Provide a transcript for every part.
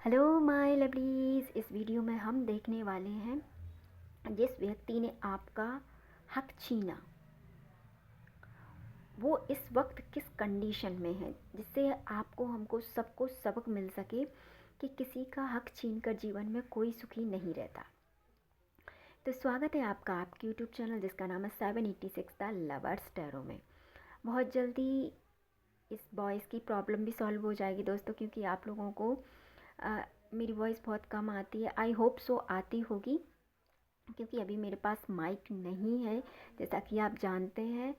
Hello my lovelies. इस video में हम देखने वाले हैं जिस व्यक्ति ने आपका हक छीना वो इस वक्त किस कंडीशन में है, जिससे आपको हमको सबको सबक मिल सके कि किसी का हक छीनकर जीवन में कोई सुखी नहीं रहता। तो स्वागत है आपका आपके यूट्यूब चैनल जिसका नाम है 786 द लवर्स टैरो में। बहुत जल्दी इस बॉयज़ की प्रॉब्लम भी सॉल्व हो जाएगी दोस्तों, क्योंकि आप लोगों को मेरी वॉइस बहुत कम आती है। आई होप सो आती होगी, क्योंकि अभी मेरे पास माइक नहीं है। जैसा कि आप जानते हैं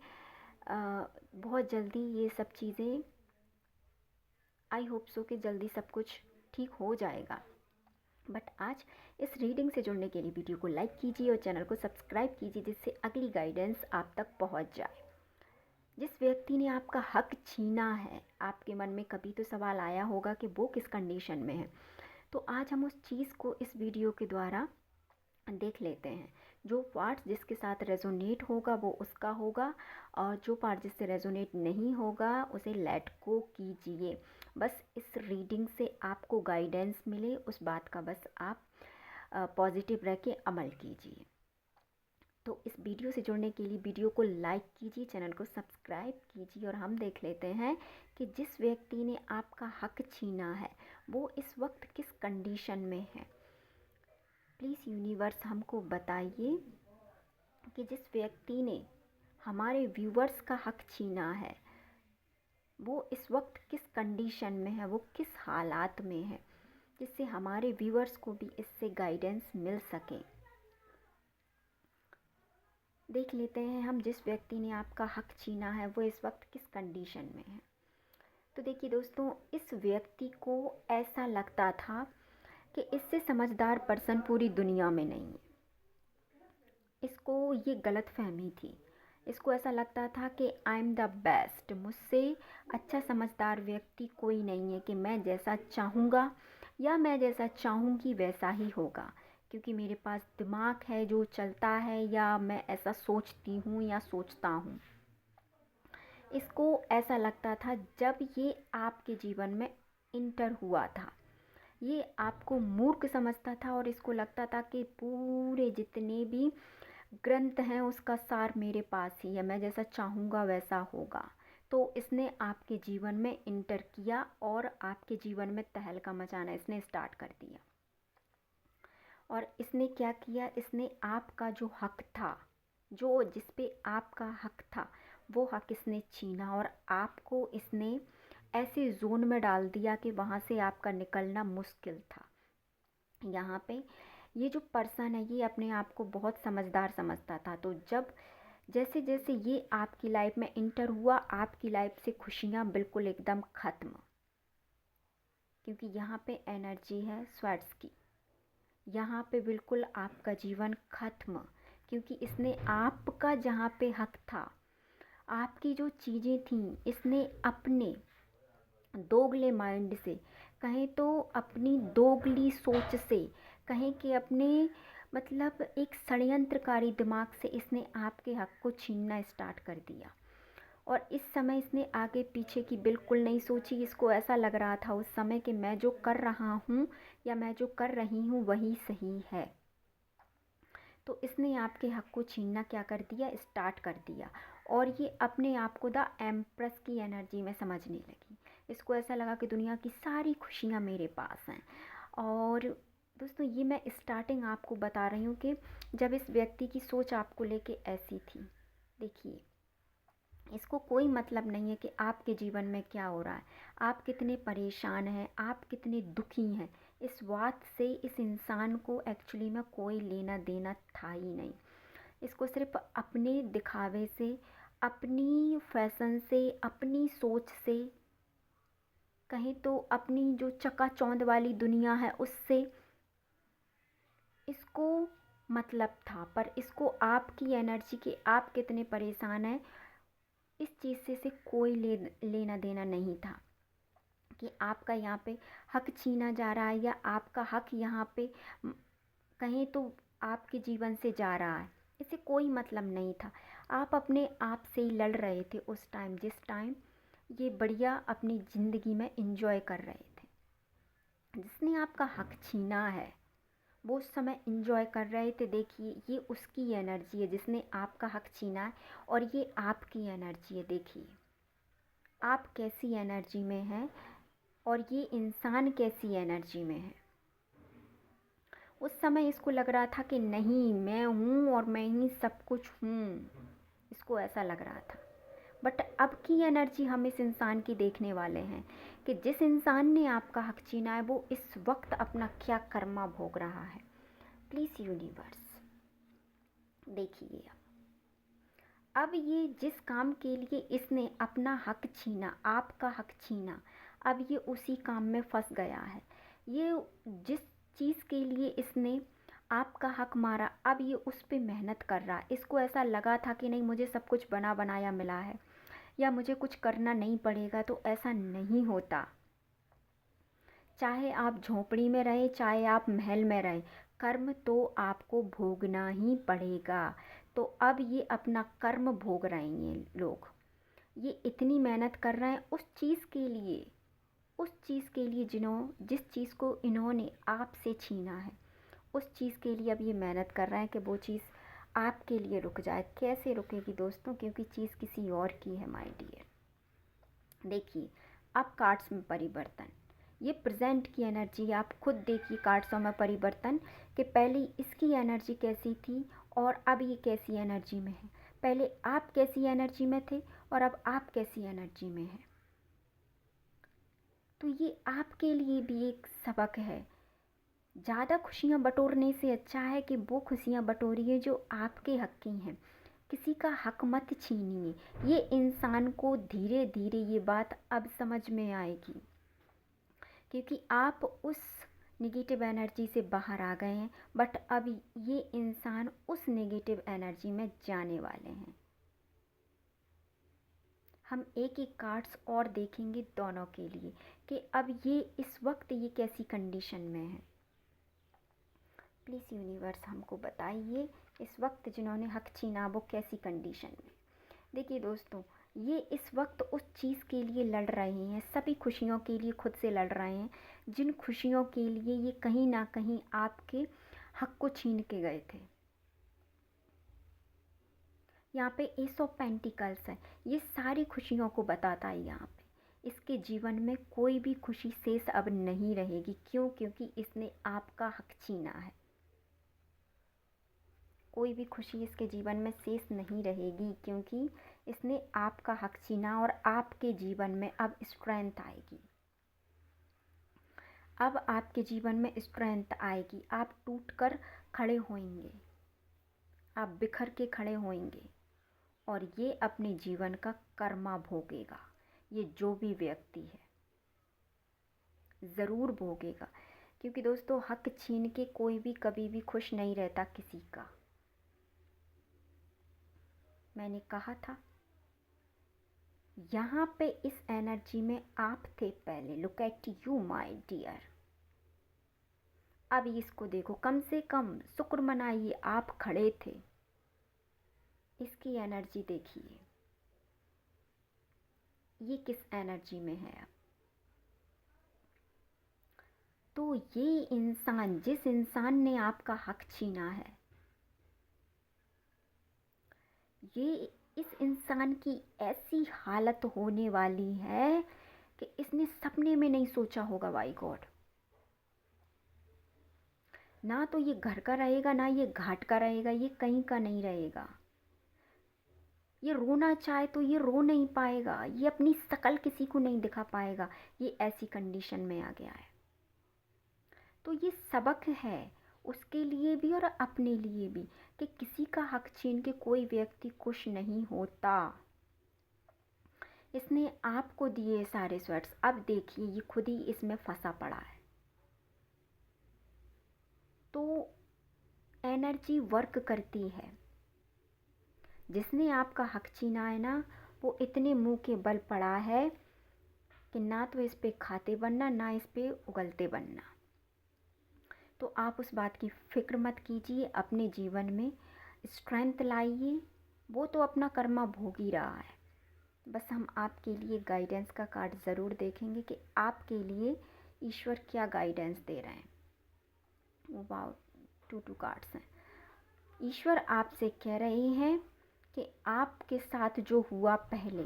बहुत जल्दी ये सब चीज़ें, आई होप सो कि जल्दी सब कुछ ठीक हो जाएगा। बट आज इस रीडिंग से जुड़ने के लिए वीडियो को लाइक कीजिए और चैनल को सब्सक्राइब कीजिए, जिससे अगली गाइडेंस आप तक पहुंच जाए। जिस व्यक्ति ने आपका हक छीना है, आपके मन में कभी तो सवाल आया होगा कि वो किस कंडीशन में है। तो आज हम उस चीज़ को इस वीडियो के द्वारा देख लेते हैं। जो पार्ट जिसके साथ रेजोनेट होगा वो उसका होगा, और जो पार्ट जिससे रेजोनेट नहीं होगा उसे लेट गो कीजिए। बस इस रीडिंग से आपको गाइडेंस मिले, उस बात का बस आप पॉजिटिव रह के अमल कीजिए। तो इस वीडियो से जुड़ने के लिए वीडियो को लाइक कीजिए, चैनल को सब्सक्राइब कीजिए, और हम देख लेते हैं कि जिस व्यक्ति ने आपका हक छीना है वो इस वक्त किस कंडीशन में है। प्लीज़ यूनिवर्स हमको बताइए कि जिस व्यक्ति ने हमारे व्यूवर्स का हक छीना है वो इस वक्त किस कंडीशन में है, वो किस हालात में है, जिससे हमारे व्यूवर्स को भी इससे गाइडेंस मिल सके। देख लेते हैं हम, जिस व्यक्ति ने आपका हक छीना है वो इस वक्त किस कंडीशन में है। तो देखिए दोस्तों, इस व्यक्ति को ऐसा लगता था कि इससे समझदार पर्सन पूरी दुनिया में नहीं है। इसको ये गलत फहमी थी। इसको ऐसा लगता था कि आई एम द बेस्ट, मुझसे अच्छा समझदार व्यक्ति कोई नहीं है, कि मैं जैसा चाहूँगा या मैं जैसा चाहूँगी वैसा ही होगा, क्योंकि मेरे पास दिमाग है जो चलता है, या मैं ऐसा सोचती हूँ या सोचता हूँ। इसको ऐसा लगता था जब ये आपके जीवन में इंटर हुआ था। ये आपको मूर्ख समझता था और इसको लगता था कि पूरे जितने भी ग्रंथ हैं उसका सार मेरे पास ही है, मैं जैसा चाहूँगा वैसा होगा। तो इसने आपके जीवन में इंटर किया और आपके जीवन में तहलका मचाना इसने स्टार्ट कर दिया। और इसने क्या किया, इसने आपका जो हक था, जो जिस पे आपका हक था, वो हक इसने छीना और आपको इसने ऐसे जोन में डाल दिया कि वहाँ से आपका निकलना मुश्किल था। यहाँ पे ये जो पर्सन है ये अपने आप को बहुत समझदार समझता था। तो जब जैसे जैसे ये आपकी लाइफ में इंटर हुआ, आपकी लाइफ से खुशियाँ बिल्कुल एकदम ख़त्म, क्योंकि यहाँ पे एनर्जी है स्वर्ड्स की। यहाँ पे बिल्कुल आपका जीवन ख़त्म, क्योंकि इसने आपका जहाँ पे हक था, आपकी जो चीज़ें थीं, इसने अपने दोगले माइंड से, कहें तो अपनी दोगली सोच से, कहें कि अपने मतलब एक षड्यंत्रकारी दिमाग से इसने आपके हक को छीनना स्टार्ट कर दिया। और इस समय इसने आगे पीछे की बिल्कुल नहीं सोची। इसको ऐसा लग रहा था उस समय कि मैं जो कर रहा हूँ या मैं जो कर रही हूँ वही सही है। तो इसने आपके हक को छीनना क्या कर दिया, स्टार्ट कर दिया। और ये अपने आप को द एम्प्रेस की एनर्जी में समझने लगी। इसको ऐसा लगा कि दुनिया की सारी खुशियाँ मेरे पास हैं। और दोस्तों, ये मैं स्टार्टिंग आपको बता रही हूँ कि जब इस व्यक्ति की सोच आपको लेके ऐसी थी। देखिए, इसको कोई मतलब नहीं है कि आपके जीवन में क्या हो रहा है, आप कितने परेशान हैं, आप कितने दुखी हैं। इस बात से इस इंसान को एक्चुअली में कोई लेना देना था ही नहीं। इसको सिर्फ अपने दिखावे से, अपनी फैशन से, अपनी सोच से, कहीं तो अपनी जो चकाचौंध वाली दुनिया है उससे इसको मतलब था। पर इसको आपकी एनर्जी के आप कितने परेशान हैं इस चीज़ से कोई लेना देना नहीं था, कि आपका यहाँ पे हक छीना जा रहा है या आपका हक यहाँ पे कहीं तो आपके जीवन से जा रहा है, इससे कोई मतलब नहीं था। आप अपने आप से ही लड़ रहे थे उस टाइम, जिस टाइम ये बढ़िया अपनी ज़िंदगी में इंजॉय कर रहे थे। जिसने आपका हक छीना है वो उस समय इंजॉय कर रहे थे। देखिए ये उसकी एनर्जी है जिसने आपका हक छीना है, और ये आपकी एनर्जी है। देखिए आप कैसी एनर्जी में हैं और ये इंसान कैसी एनर्जी में है। उस समय इसको लग रहा था कि नहीं, मैं हूँ और मैं ही सब कुछ हूँ, इसको ऐसा लग रहा था। बट अब की एनर्जी हम इस इंसान की देखने वाले हैं कि जिस इंसान ने आपका हक छीना है वो इस वक्त अपना क्या कर्मा भोग रहा है। प्लीज़ यूनिवर्स देखिए अब ये जिस काम के लिए इसने अपना हक छीना, आपका हक छीना, अब ये उसी काम में फंस गया है। ये जिस चीज़ के लिए इसने आपका हक मारा, अब ये उस पे मेहनत कर रहा है। इसको ऐसा लगा था कि नहीं, मुझे सब कुछ बना बनाया मिला है या मुझे कुछ करना नहीं पड़ेगा, तो ऐसा नहीं होता। चाहे आप झोपड़ी में रहे, चाहे आप महल में रहे, कर्म तो आपको भोगना ही पड़ेगा। तो अब ये अपना कर्म भोग रहे हैं लोग। ये इतनी मेहनत कर रहे हैं उस चीज़ के लिए, जिस चीज़ को इन्होंने आपसे छीना है, उस चीज़ के लिए अब ये मेहनत कर रहे हैं कि वो चीज़ आपके लिए रुक जाए। कैसे रुकेगी दोस्तों, क्योंकि चीज़ किसी और की है माय डियर। देखिए अब कार्ड्स में परिवर्तन, ये प्रेजेंट की एनर्जी, आप खुद देखिए कार्ड्सों में परिवर्तन कि पहले इसकी एनर्जी कैसी थी और अब ये कैसी एनर्जी में है। पहले आप कैसी एनर्जी में थे और अब आप कैसी एनर्जी में हैं। तो ये आपके लिए भी एक सबक है। ज़्यादा खुशियाँ बटोरने से अच्छा है कि वो खुशियाँ बटोरिए जो आपके हक की हैं। किसी का हक मत छीनिए। ये इंसान को धीरे धीरे ये बात अब समझ में आएगी, क्योंकि आप उस नेगेटिव एनर्जी से बाहर आ गए हैं। बट अब ये इंसान उस नेगेटिव एनर्जी में जाने वाले हैं। हम एक एक कार्ड्स और देखेंगे दोनों के लिए कि अब ये इस वक्त ये कैसी कंडीशन में है। प्लीज़ यूनिवर्स हमको बताइए इस वक्त जिन्होंने हक छीना वो कैसी कंडीशन में। देखिए दोस्तों, ये इस वक्त उस चीज़ के लिए लड़ रहे हैं, सभी खुशियों के लिए खुद से लड़ रहे हैं जिन खुशियों के लिए ये कहीं ना कहीं आपके हक को छीन के गए थे। यहाँ पे एस ऑफ पेंटिकल्स है, ये सारी खुशियों को बताता है। यहाँ पे इसके जीवन में कोई भी खुशी शेष अब नहीं रहेगी। क्यों? क्योंकि इसने आपका हक छीना है। कोई भी खुशी इसके जीवन में शेष नहीं रहेगी क्योंकि इसने आपका हक छीना, और आपके जीवन में अब स्ट्रेंथ आएगी। अब आपके जीवन में स्ट्रेंथ आएगी। आप टूट कर खड़े होंगे, आप बिखर के खड़े होंगे, और ये अपने जीवन का कर्मा भोगेगा। ये जो भी व्यक्ति है ज़रूर भोगेगा, क्योंकि दोस्तों हक छीन के कोई भी कभी भी खुश नहीं रहता किसी का। मैंने कहा था यहाँ पे इस एनर्जी में आप थे पहले। Look at you my dear. अब इसको देखो, कम से कम शुक्र मनाइए आप खड़े थे। इसकी एनर्जी देखिए ये किस एनर्जी में है अब। तो ये इंसान, जिस इंसान ने आपका हक छीना है, ये इस इंसान की ऐसी हालत होने वाली है कि इसने सपने में नहीं सोचा होगा। बाय गॉड, ना तो ये घर का रहेगा ना ये घाट का रहेगा, ये कहीं का नहीं रहेगा। ये रोना चाहे तो ये रो नहीं पाएगा, ये अपनी शकल किसी को नहीं दिखा पाएगा। ये ऐसी कंडीशन में आ गया है। तो ये सबक है उसके लिए भी और अपने लिए भी कि किसी का हक छीन के कोई व्यक्ति खुश नहीं होता। इसने आपको दिए सारे स्वेट्स, अब देखिए ये खुद ही इसमें फंसा पड़ा है। तो एनर्जी वर्क करती है। जिसने आपका हक छीना है ना, वो इतने मुंह के बल पड़ा है कि ना तो इस पे खाते बनना ना इस पे उगलते बनना। तो आप उस बात की फिक्र मत कीजिए, अपने जीवन में स्ट्रेंथ लाइए। वो तो अपना कर्मा भोग ही रहा है। बस हम आपके लिए गाइडेंस का कार्ड ज़रूर देखेंगे कि आपके लिए ईश्वर क्या गाइडेंस दे रहे हैं। वाओ, 2 कार्ड्स हैं। ईश्वर आपसे कह रहे हैं कि आपके साथ जो हुआ पहले,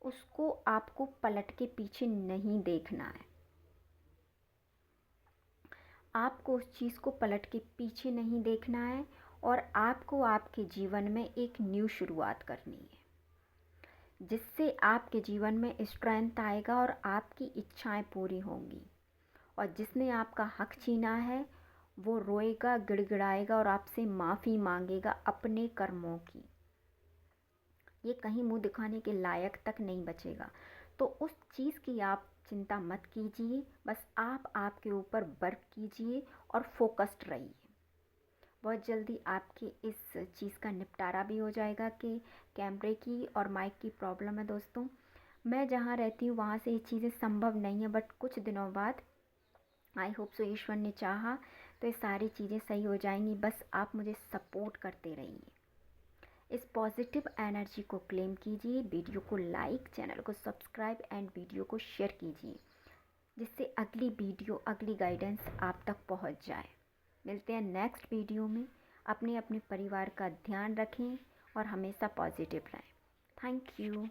उसको आपको पलट के पीछे नहीं देखना है। आपको उस चीज़ को पलट के पीछे नहीं देखना है और आपको आपके जीवन में एक न्यू शुरुआत करनी है, जिससे आपके जीवन में स्ट्रेंथ आएगा और आपकी इच्छाएं पूरी होंगी। और जिसने आपका हक छीना है वो रोएगा, गिड़गिड़ाएगा और आपसे माफ़ी मांगेगा अपने कर्मों की। ये कहीं मुंह दिखाने के लायक तक नहीं बचेगा। तो उस चीज़ की आप चिंता मत कीजिए, बस आप आपके ऊपर वर्क कीजिए और फोकस्ड रहिए। बहुत जल्दी आपके इस चीज़ का निपटारा भी हो जाएगा कि कैमरे की और माइक की प्रॉब्लम है दोस्तों। मैं जहाँ रहती हूँ वहाँ से ये चीज़ें संभव नहीं है, बट कुछ दिनों बाद आई होप सो, ईश्वर ने चाहा तो ये सारी चीज़ें सही हो जाएंगी। बस आप मुझे सपोर्ट करते रहिए। इस पॉजिटिव एनर्जी को क्लेम कीजिए, वीडियो को लाइक, चैनल को सब्सक्राइब एंड वीडियो को शेयर कीजिए, जिससे अगली वीडियो, अगली गाइडेंस आप तक पहुंच जाए। मिलते हैं नेक्स्ट वीडियो में। अपने अपने परिवार का ध्यान रखें और हमेशा पॉजिटिव रहें। Thank you.